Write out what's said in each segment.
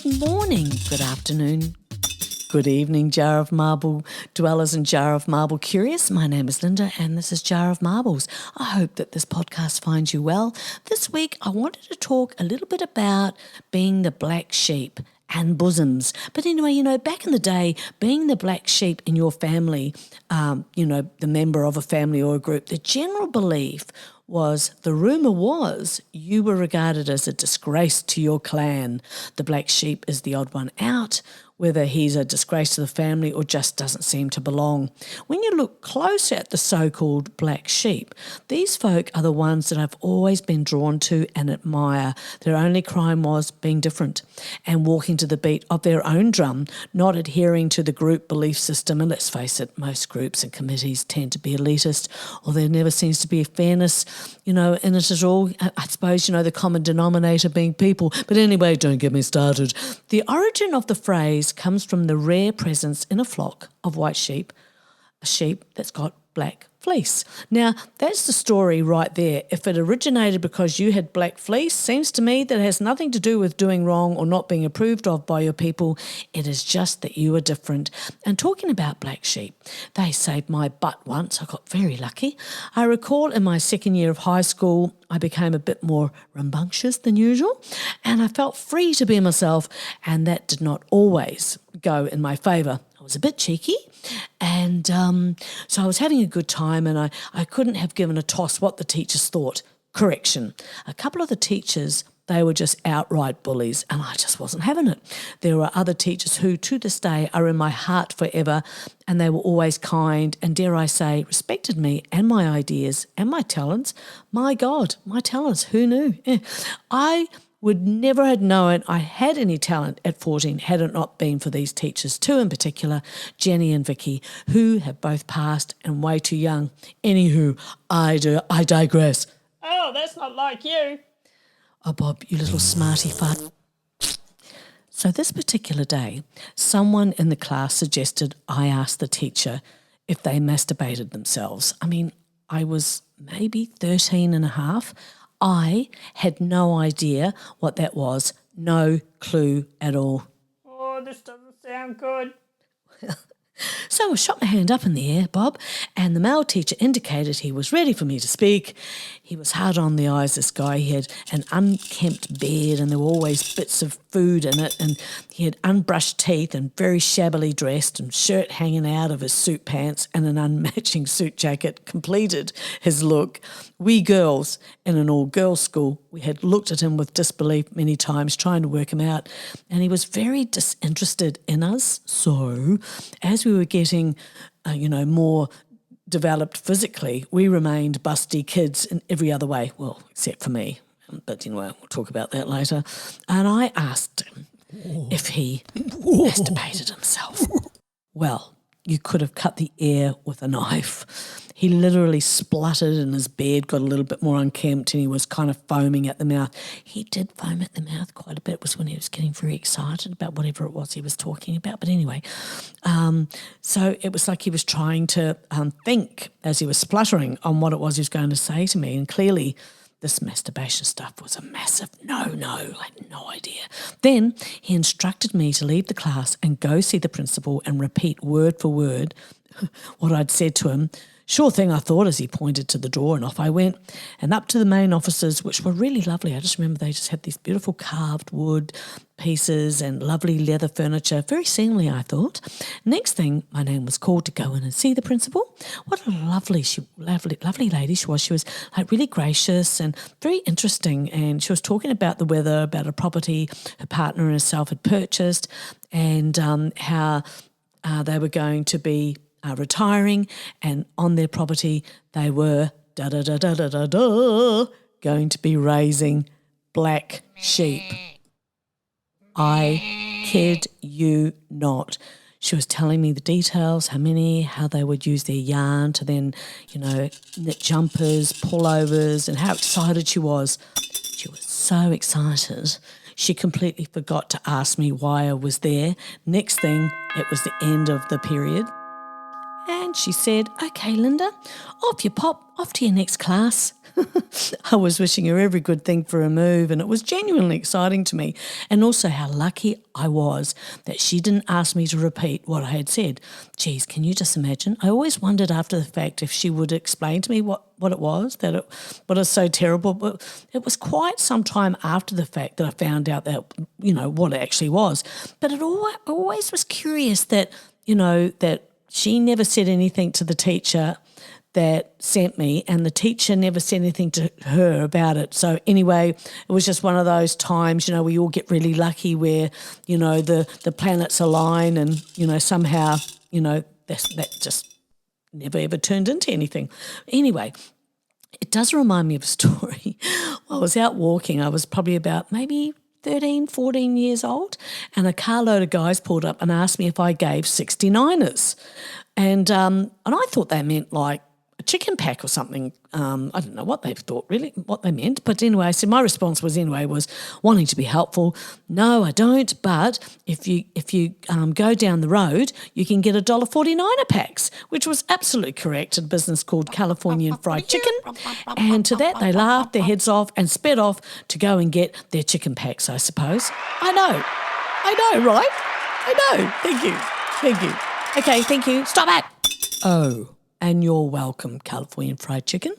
Good morning, good afternoon, good evening, Jar of Marble dwellers and Jar of Marble curious. My name is Linda and this is Jar of Marbles. I hope that this podcast finds you well. This week I wanted to talk a little bit about being the black sheep and bosoms. But anyway, back in the day, being the black sheep in your family, the member of a family or a group, the general belief was, the rumour was, you were regarded as a disgrace to your clan. The black sheep is the odd one out, whether he's a disgrace to the family or just doesn't seem to belong. When you look closer at the so-called black sheep, these folk are the ones that I've always been drawn to and admire. Their only crime was being different and walking to the beat of their own drum, not adhering to the group belief system. And let's face it, most groups and committees tend to be elitist, or there never seems to be a fairness, in it at all. I suppose, the common denominator being people. But anyway, don't get me started. The origin of the phrase comes from the rare presence in a flock of white sheep, a sheep that's got black fleece. Now, that's the story right there. If it originated because you had black fleece, seems to me that it has nothing to do with doing wrong or not being approved of by your people. It is just that you are different. And talking about black sheep, they saved my butt once. I got very lucky. I recall in my second year of high school, I became a bit more rambunctious than usual, and I felt free to be myself, and that did not always go in my favour. I was a bit cheeky, and so I was having a good time, and I couldn't have given a toss what the teachers thought. Correction. A couple of the teachers, they were just outright bullies, and I just wasn't having it. There were other teachers who, to this day, are in my heart forever, and they were always kind and, dare I say, respected me and my ideas and my talents. My God, my talents, who knew? I would never have known I had any talent at 14 had it not been for these teachers, two in particular, Jenny and Vicky, who have both passed and way too young. Anywho, I digress. Oh, that's not like you. Oh, Bob, you little smarty fart. So this particular day, someone in the class suggested I ask the teacher if they masturbated themselves. I mean, I was maybe 13 and a half. I had no idea what that was. No clue at all. Oh, this doesn't sound good. So I shot my hand up in the air, Bob, and the male teacher indicated he was ready for me to speak. He was hard on the eyes, this guy. He had an unkempt beard and there were always bits of food in it, and he had unbrushed teeth and very shabbily dressed, and shirt hanging out of his suit pants and an unmatching suit jacket completed his look. We girls in an all-girls school, we had looked at him with disbelief many times, trying to work him out, and he was very disinterested in us. So as we were getting, more developed physically, we remained busty kids in every other way, well, except for me. But, we'll talk about that later. And I asked him if he masturbated himself. Well, you could have cut the air with a knife. He literally spluttered and his beard got a little bit more unkempt and he was kind of foaming at the mouth. He did foam at the mouth quite a bit. It was when he was getting very excited about whatever it was he was talking about. But anyway, so it was like he was trying to think as he was spluttering on what it was he was going to say to me. And clearly this masturbation stuff was a massive no-no. I had no idea. Then he instructed me to leave the class and go see the principal and repeat word for word what I'd said to him. Sure thing, I thought, as he pointed to the door, and off I went. And up to the main offices, which were really lovely. I just remember they just had these beautiful carved wood pieces and lovely leather furniture. Very seemly, I thought. Next thing, my name was called to go in and see the principal. What a lovely lady she was. She was like really gracious and very interesting. And she was talking about the weather, about a property her partner and herself had purchased, and how they were going to be retiring, and on their property they were going to be raising black sheep. I kid you not. She was telling me the details, how many, how they would use their yarn to then, knit jumpers, pullovers, and how excited she was. She was so excited. She completely forgot to ask me why I was there. Next thing, it was the end of the period. And she said, "Okay, Linda, off you pop, off to your next class." I was wishing her every good thing for her move, and it was genuinely exciting to me, and also how lucky I was that she didn't ask me to repeat what I had said. Geez, can you just imagine? I always wondered after the fact if she would explain to me what it was, what is so terrible. But it was quite some time after the fact that I found out that, what it actually was. But it always was curious that, that she never said anything to the teacher that sent me, and the teacher never said anything to her about it. So anyway, it was just one of those times, we all get really lucky where, the planets align and, somehow, that just never ever turned into anything. Anyway, it does remind me of a story. I was out walking. I was probably about maybe 13, 14 years old, and a carload of guys pulled up and asked me if I gave 69ers. And I thought they meant like a chicken pack or something. I don't know what they thought really, what they meant. But anyway, so my response was wanting to be helpful. "No, I don't. But if you go down the road, you can get $1.49 packs," which was absolutely correct. A business called Californian Fried Chicken. And to that, they laughed their heads off and sped off to go and get their chicken packs, I suppose. I know, right? I know. Thank you. Okay, thank you. Stop it. Oh. And you're welcome, Californian Fried Chicken.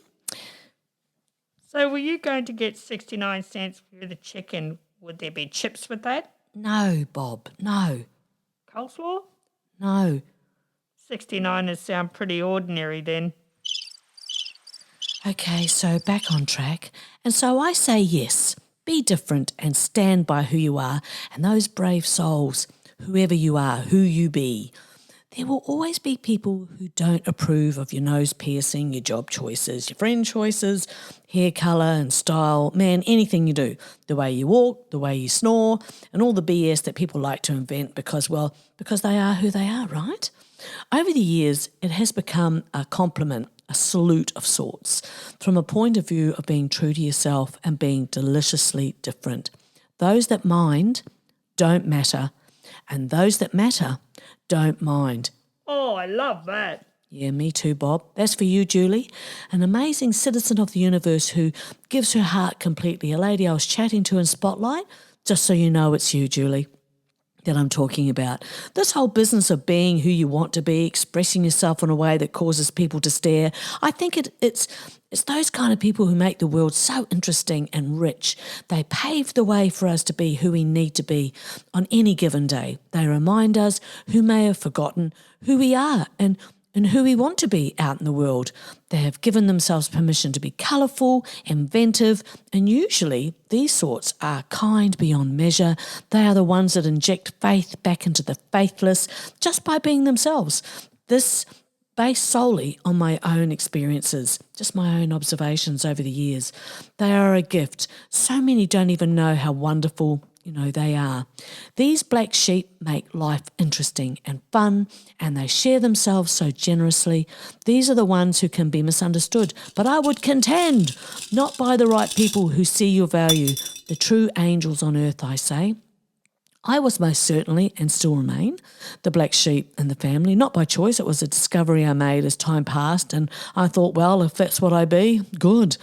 So were you going to get 69 cents for the chicken? Would there be chips with that? No, Bob, no. Coleslaw? No. 69ers sound pretty ordinary then. Okay, so back on track. And so I say yes, be different and stand by who you are and those brave souls, whoever you are, who you be. There will always be people who don't approve of your nose piercing, your job choices, your friend choices, hair colour and style, man, anything you do, the way you walk, the way you snore, and all the BS that people like to invent because they are who they are, right? Over the years, it has become a compliment, a salute of sorts, from a point of view of being true to yourself and being deliciously different. Those that mind don't matter, and those that matter don't mind. Oh, I love that. Yeah, me too, Bob. That's for you, Julie, an amazing citizen of the universe who gives her heart completely. A lady I was chatting to in Spotlight, just so you know it's you, Julie, that I'm talking about. This whole business of being who you want to be, expressing yourself in a way that causes people to stare, I think it's those kind of people who make the world so interesting and rich. They pave the way for us to be who we need to be on any given day. They remind us who may have forgotten who we are and who we want to be out in the world. They have given themselves permission to be colourful, inventive, and usually these sorts are kind beyond measure. They are the ones that inject faith back into the faithless just by being themselves. This based solely on my own experiences, just my own observations over the years. They are a gift. So many don't even know how wonderful they are. These black sheep make life interesting and fun, and they share themselves so generously. These are the ones who can be misunderstood, but I would contend, not by the right people who see your value, the true angels on earth, I say. I was most certainly, and still remain, the black sheep in the family, not by choice. It was a discovery I made as time passed, and I thought, well, if that's what I be, good.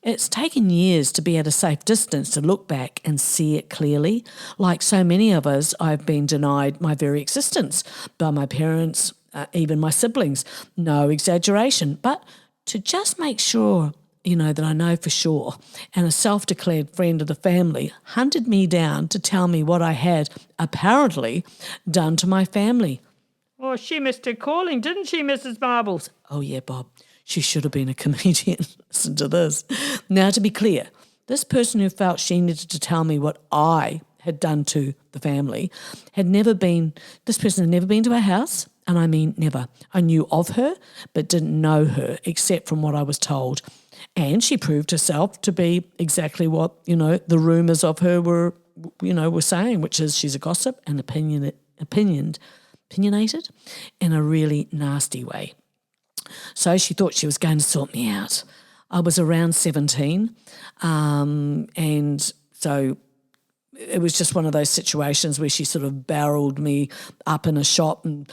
It's taken years to be at a safe distance to look back and see it clearly. Like so many of us, I've been denied my very existence by my parents, even my siblings. No exaggeration, but to just make sure that I know for sure, and a self-declared friend of the family hunted me down to tell me what I had apparently done to my family. Well, she missed her calling, didn't she, Mrs. Marbles? Oh, yeah, Bob. She should have been a comedian. Listen to this. Now, to be clear, this person who felt she needed to tell me what I had done to the family this person had never been to our house, and I mean never. I knew of her, but didn't know her, except from what I was told. And she proved herself to be exactly what, the rumours of her were saying, which is she's a gossip and opinionated in a really nasty way. So she thought she was going to sort me out. I was around 17, and so it was just one of those situations where she sort of barreled me up in a shop and,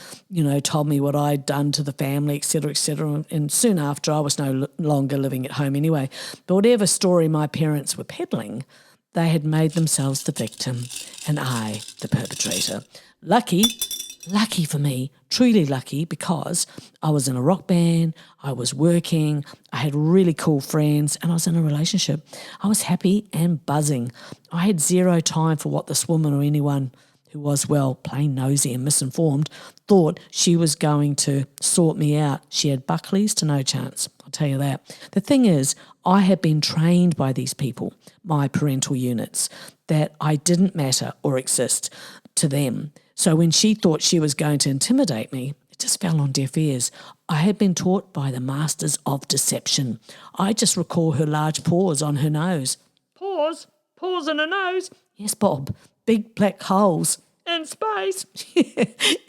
told me what I'd done to the family, et cetera, et cetera. And soon after, I was no longer living at home anyway. But whatever story my parents were peddling, they had made themselves the victim and I the perpetrator. Lucky for me, truly lucky, because I was in a rock band, I was working, I had really cool friends, and I was in a relationship. I was happy and buzzing. I had zero time for what this woman or anyone who was, plain nosy and misinformed, thought she was going to sort me out. She had Buckleys to no chance, I'll tell you that. The thing is, I had been trained by these people, my parental units, that I didn't matter or exist to them. So when she thought she was going to intimidate me, it just fell on deaf ears. I had been taught by the masters of deception. I just recall her large paws on her nose. Paws? Paws in her nose? Yes, Bob. Big black holes. In space?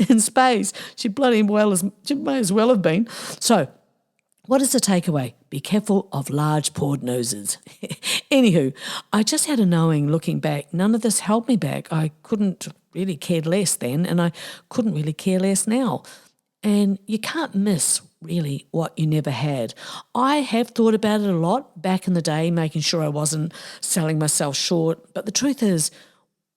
In space. She may as well have been. So, what is the takeaway? Be careful of large pawed noses. Anywho, I just had a knowing looking back. None of this held me back. I couldn't really cared less then, and I couldn't really care less now. And you can't miss really what you never had. I have thought about it a lot back in the day, making sure I wasn't selling myself short. But the truth is,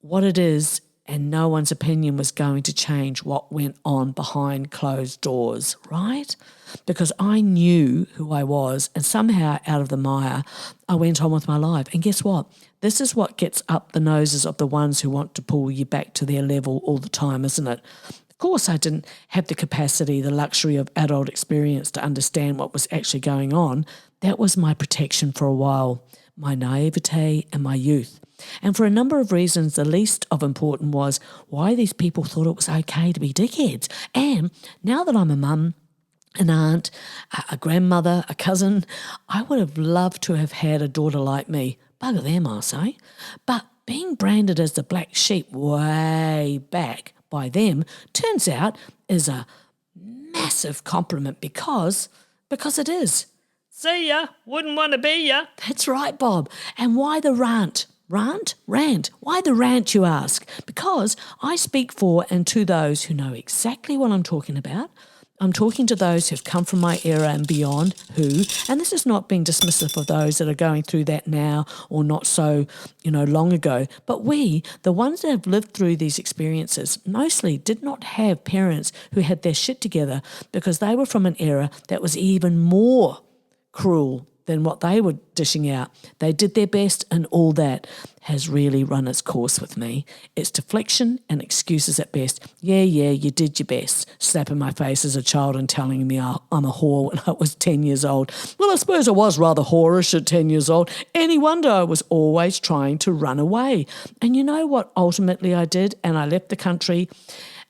what it is, and no one's opinion was going to change what went on behind closed doors, right? Because I knew who I was, and somehow out of the mire, I went on with my life. And guess what? This is what gets up the noses of the ones who want to pull you back to their level all the time, isn't it? Of course, I didn't have the capacity, the luxury of adult experience to understand what was actually going on. That was my protection for a while, my naivete and my youth. And for a number of reasons, the least of important was why these people thought it was okay to be dickheads. And now that I'm a mum, an aunt, a grandmother, a cousin, I would have loved to have had a daughter like me. Bugger them, I say. But being branded as the black sheep way back by them turns out is a massive compliment because it is. See ya, wouldn't want to be ya. That's right, Bob. And why the rant? Rant. Why the rant, you ask? Because I speak for and to those who know exactly what I'm talking about. I'm talking to those who've come from my era and beyond and this is not being dismissive of those that are going through that now or not so, long ago, but we, the ones that have lived through these experiences, mostly did not have parents who had their shit together because they were from an era that was even more cruel than what they were dishing out. They did their best, and all that has really run its course with me. It's deflection and excuses at best. Yeah, you did your best, slapping my face as a child and telling me I'm a whore when I was 10 years old. Well, I suppose I was rather whorish at 10 years old. Any wonder I was always trying to run away. And you know what ultimately I did? And I left the country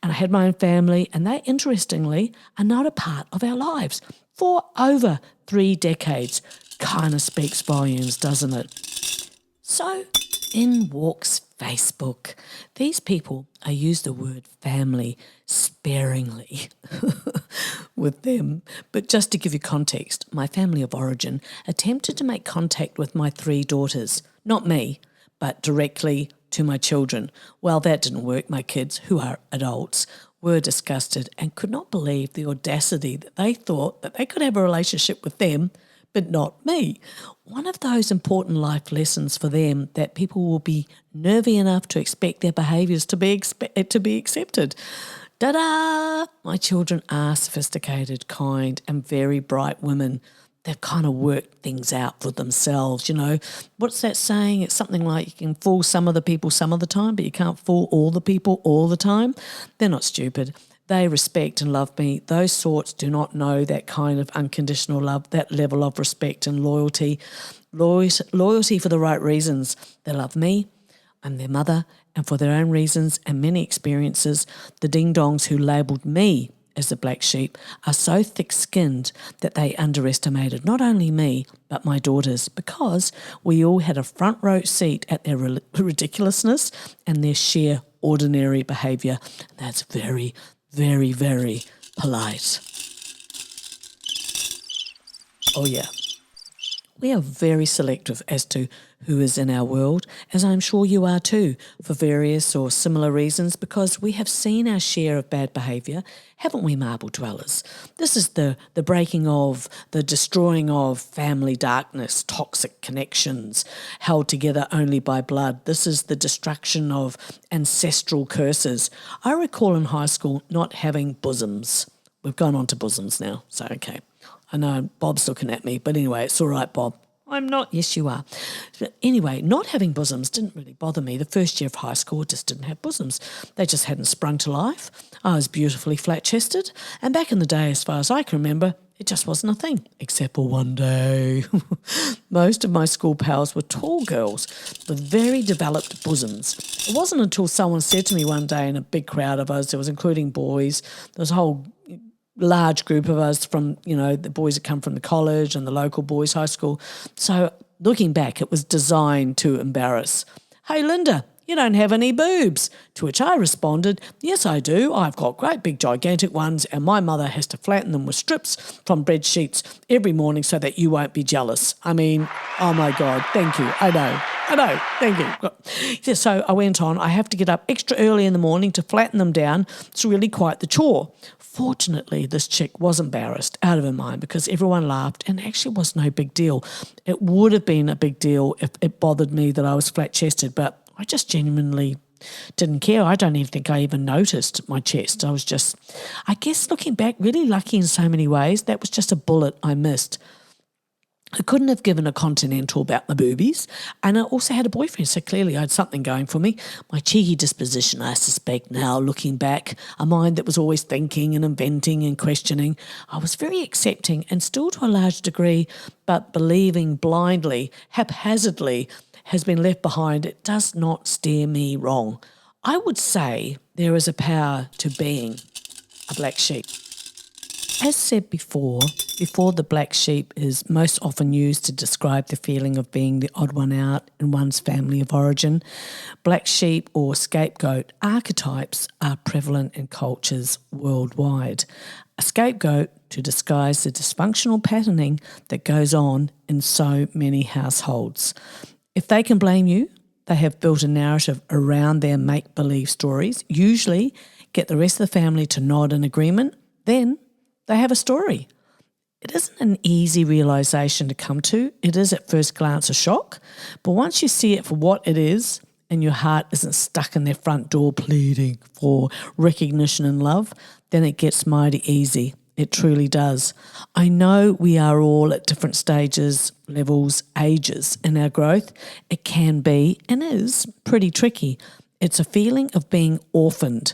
and I had my own family, and they, interestingly, are not a part of our lives for over 3 decades. Kind of speaks volumes, doesn't it? So in walks Facebook. These people, I use the word family sparingly with them. But just to give you context, my family of origin attempted to make contact with my 3 daughters. Not me, but directly to my children. Well, that didn't work. My kids, who are adults, were disgusted and could not believe the audacity that they thought that they could have a relationship with them, but not me. One of those important life lessons for them that people will be nervy enough to expect their behaviours to be accepted. Ta-da! My children are sophisticated, kind and very bright women. They've kind of worked things out for themselves, What's that saying? It's something like you can fool some of the people some of the time, but you can't fool all the people all the time. They're not stupid. They respect and love me. Those sorts do not know that kind of unconditional love, that level of respect and loyalty. Loyalty for the right reasons. They love me, I'm their mother, and for their own reasons and many experiences, the ding-dongs who labelled me as the black sheep are so thick-skinned that they underestimated not only me but my daughters, because we all had a front row seat at their ridiculousness and their sheer ordinary behaviour. That's very, very, very polite. Oh yeah. We are very selective as to who is in our world, as I'm sure you are too, for various or similar reasons, because we have seen our share of bad behaviour, haven't we, marble dwellers? This is the breaking of, the destroying of family darkness, toxic connections held together only by blood. This is the destruction of ancestral curses. I recall in high school not having bosoms. We've gone on to bosoms now, so okay. I know Bob's looking at me, but anyway, it's all right, Bob. I'm not. Yes, you are. But anyway, not having bosoms didn't really bother me. The first year of high school, I just didn't have bosoms. They just hadn't sprung to life. I was beautifully flat-chested. And back in the day, as far as I can remember, it just wasn't a thing, except for one day. Most of my school pals were tall girls with very developed bosoms. It wasn't until someone said to me one day in a big crowd of us, there was including boys, there was a whole large group of us from, the boys that come from the college and the local boys' high school. So looking back, it was designed to embarrass. Hey, Linda, you don't have any boobs. To which I responded, yes, I do. I've got great big gigantic ones and my mother has to flatten them with strips from bread sheets every morning so that you won't be jealous. I mean, oh my God, thank you. I know, thank you. Yeah, so I went on, I have to get up extra early in the morning to flatten them down. It's really quite the chore. Fortunately, this chick was embarrassed out of her mind because everyone laughed and actually was no big deal. It would have been a big deal if it bothered me that I was flat-chested, but I just genuinely didn't care. I don't even think I even noticed my chest. I was just, I guess looking back, really lucky in so many ways. That was just a bullet I missed. I couldn't have given a continental about my boobies, and I also had a boyfriend, so clearly I had something going for me. My cheeky disposition, I suspect now, looking back, a mind that was always thinking and inventing and questioning. I was very accepting and still to a large degree, but believing blindly, haphazardly, has been left behind. It does not steer me wrong. I would say there is a power to being a black sheep. As said before the black sheep is most often used to describe the feeling of being the odd one out in one's family of origin, black sheep or scapegoat archetypes are prevalent in cultures worldwide. A scapegoat to disguise the dysfunctional patterning that goes on in so many households. If they can blame you, they have built a narrative around their make-believe stories, usually get the rest of the family to nod in agreement, then they have a story. It isn't an easy realisation to come to. It is at first glance a shock, but once you see it for what it is and your heart isn't stuck in their front door pleading for recognition and love, then it gets mighty easy. It truly does. I know we are all at different stages, levels, ages in our growth. It can be and is pretty tricky. It's a feeling of being orphaned.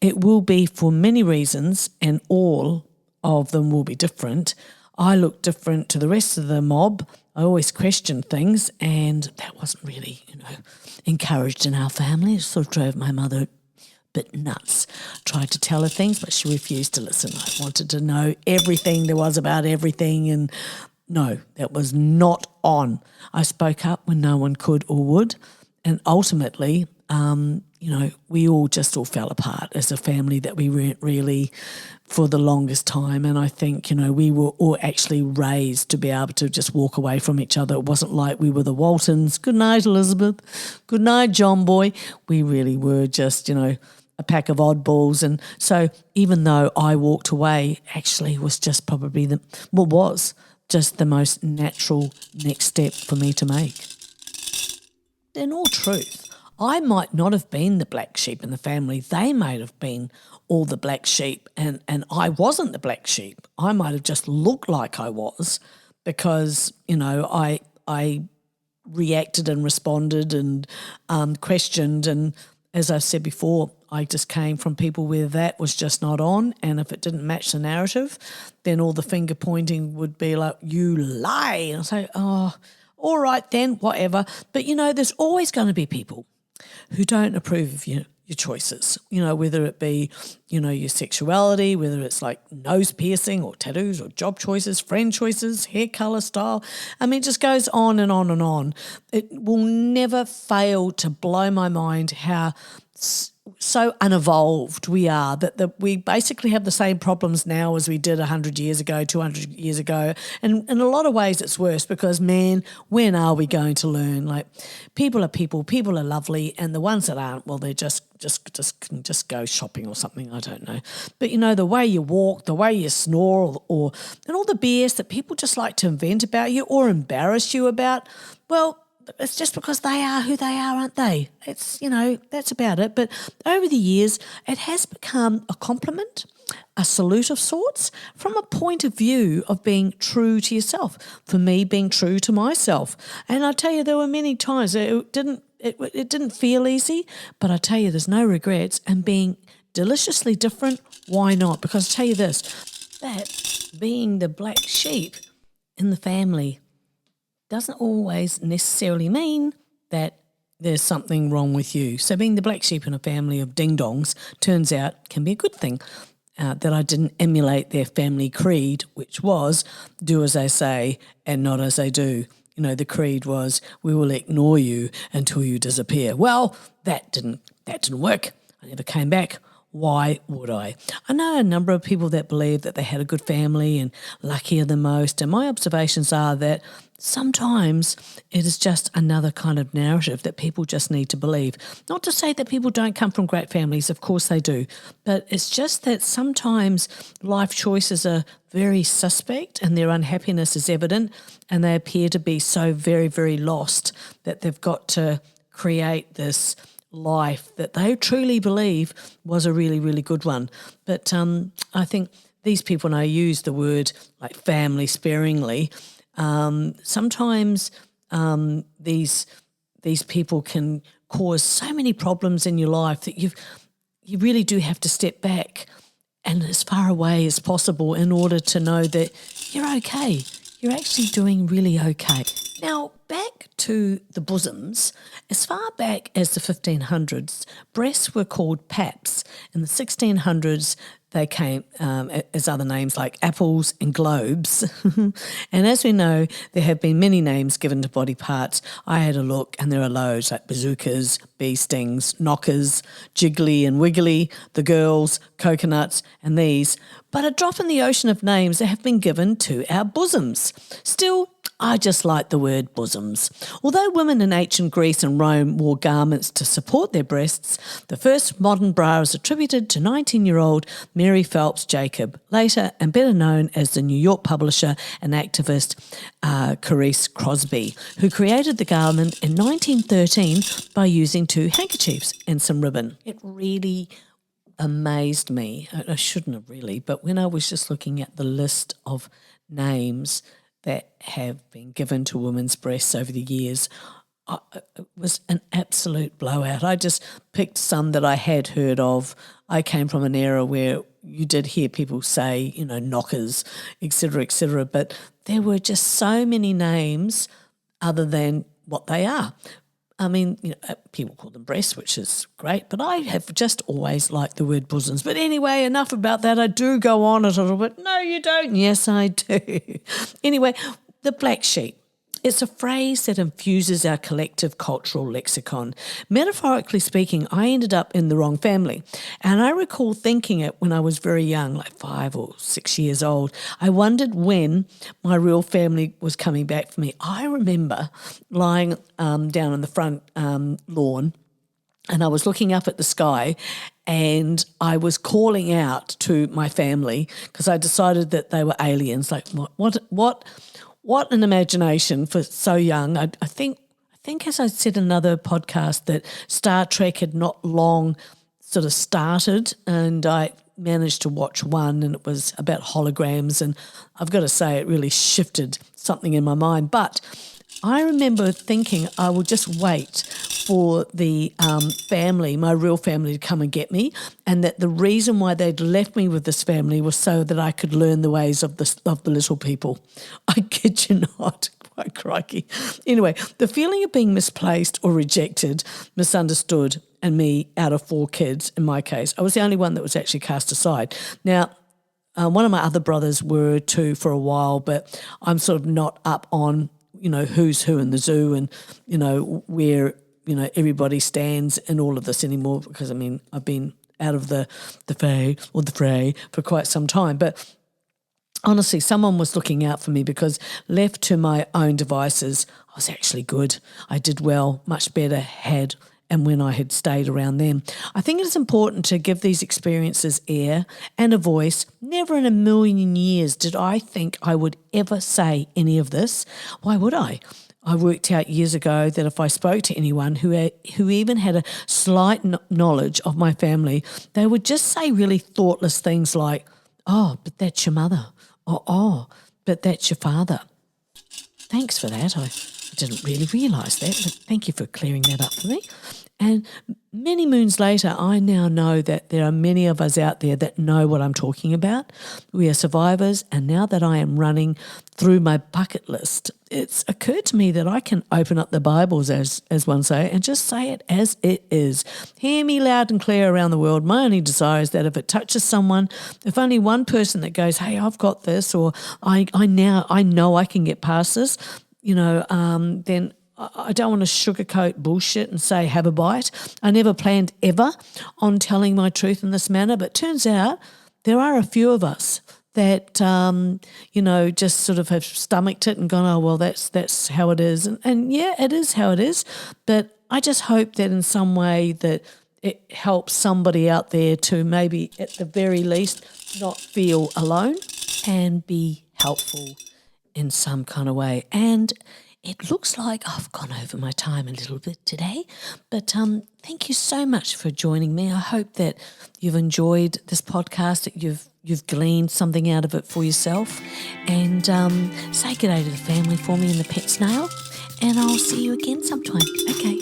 It will be for many reasons, and all of them will be different. I look different to the rest of the mob. I always question things, and that wasn't really, encouraged in our family. It sort of drove my mother a bit nuts. Tried to tell her things, but she refused to listen. I wanted to know everything there was about everything, and no, that was not on. I spoke up when no one could or would, and ultimately, we all fell apart as a family that we weren't really for the longest time. And I think, we were all actually raised to be able to just walk away from each other. It wasn't like we were the Waltons. Good night, Elizabeth. Good night, John Boy. We really were just, a pack of oddballs. And so even though I walked away, actually was just probably was just the most natural next step for me to make. In all truth, I might not have been the black sheep in the family. They might have been all the black sheep, and I wasn't the black sheep. I might have just looked like I was because, I reacted and responded and questioned. And as I said before, I just came from people where that was just not on, and if it didn't match the narrative, then all the finger pointing would be like, you lie. And I'd say, oh, all right then, whatever. But, there's always going to be people who don't approve of your choices, whether it be, your sexuality, whether it's like nose piercing or tattoos or job choices, friend choices, hair colour, style. I mean, it just goes on and on and on. It will never fail to blow my mind how so unevolved we are that we basically have the same problems now as we did 100 years ago, 200 years ago. And in a lot of ways it's worse because, man, when are we going to learn? Like, people are lovely, and the ones that aren't, well, they're just can just go shopping or something, I don't know. But, the way you walk, the way you snore, and all the BS that people just like to invent about you or embarrass you about, well, it's just because they are who they are, aren't they? It's, that's about it. But over the years, it has become a compliment, a salute of sorts, from a point of view of being true to yourself. For me, being true to myself. And I tell you, there were many times it didn't feel easy, but I tell you, there's no regrets. And being deliciously different, why not? Because I tell you this, that being the black sheep in the family doesn't always necessarily mean that there's something wrong with you. So being the black sheep in a family of ding-dongs turns out can be a good thing. That I didn't emulate their family creed, which was do as I say and not as I do. The creed was we will ignore you until you disappear. Well, that didn't work. I never came back. Why would I? I know a number of people that believe that they had a good family and luckier than most, and my observations are that sometimes it is just another kind of narrative that people just need to believe. Not to say that people don't come from great families, of course they do, but it's just that sometimes life choices are very suspect and their unhappiness is evident, and they appear to be so very, very lost that they've got to create this life that they truly believe was a really, really good one. But I think these people, and I use the word like family sparingly, sometimes these people can cause so many problems in your life that you really do have to step back and as far away as possible in order to know that you're okay. You're actually doing really okay. Now, back to the Bosoms, as far back as the 1500s, breasts were called paps. In the 1600s, they came as other names like apples and globes. And as we know, there have been many names given to body parts. I had a look and there are loads like bazookas, bee stings, knockers, jiggly and wiggly, the girls, coconuts and these. But a drop in the ocean of names that have been given to our bosoms. Still, I just like the word bosoms. Although women in ancient Greece and Rome wore garments to support their breasts, the first modern bra is attributed to 19-year-old Mary Phelps Jacob, later and better known as the New York publisher and activist Carice Crosby, who created the garment in 1913 by using 2 handkerchiefs and some ribbon. It really amazed me. I shouldn't have really, but when I was just looking at the list of names that have been given to women's breasts over the years, it was an absolute blowout. I just picked some that I had heard of. I came from an era where you did hear people say, knockers, et cetera, but there were just so many names other than what they are. I mean, people call them breasts, which is great, but I have just always liked the word bosoms. But anyway, enough about that. I do go on a little bit. No, you don't. Yes, I do. Anyway, the black sheep. It's a phrase that infuses our collective cultural lexicon. Metaphorically speaking, I ended up in the wrong family. And I recall thinking it when I was very young, like 5 or 6 years old. I wondered when my real family was coming back for me. I remember lying down on the front lawn and I was looking up at the sky and I was calling out to my family because I decided that they were aliens. Like, what an imagination for so young. I think as I said in another podcast that Star Trek had not long sort of started and I managed to watch one and it was about holograms and I've got to say it really shifted something in my mind. But I remember thinking I will just wait for the family, my real family, to come and get me, and that the reason why they'd left me with this family was so that I could learn the ways of the little people. I kid you not. Quite crikey. Anyway, the feeling of being misplaced or rejected, misunderstood, and me out of 4 kids, in my case, I was the only one that was actually cast aside. Now, one of my other brothers were too for a while, but I'm sort of not up on who's who in the zoo and, where everybody stands in all of this anymore because, I've been out of the fray for quite some time. But honestly, someone was looking out for me because left to my own devices, I was actually good. I did well, much better and when I had stayed around them. I think it is important to give these experiences air and a voice. Never in a million years did I think I would ever say any of this. Why would I? I worked out years ago that if I spoke to anyone who even had a slight knowledge of my family, they would just say really thoughtless things like, "Oh, but that's your mother," or "Oh, but that's your father." Thanks for that. I didn't really realise that, but thank you for clearing that up for me. And many moons later, I now know that there are many of us out there that know what I'm talking about. We are survivors, and now that I am running through my bucket list, it's occurred to me that I can open up the Bibles, as one say, and just say it as it is. Hear me loud and clear around the world. My only desire is that if it touches someone, if only one person that goes, "Hey, I've got this," or I know I can get past this, then I don't want to sugarcoat bullshit and say have a bite. I never planned ever on telling my truth in this manner, but turns out there are a few of us that, just sort of have stomached it and gone, "Oh, well, that's how it is." And yeah, it is how it is. But I just hope that in some way that it helps somebody out there to maybe at the very least not feel alone and be helpful in some kind of way. And it looks like I've gone over my time a little bit today, but thank you so much for joining me. I hope that you've enjoyed this podcast, that you've gleaned something out of it for yourself. And say good day to the family for me and the pet snail, and I'll see you again sometime. Okay,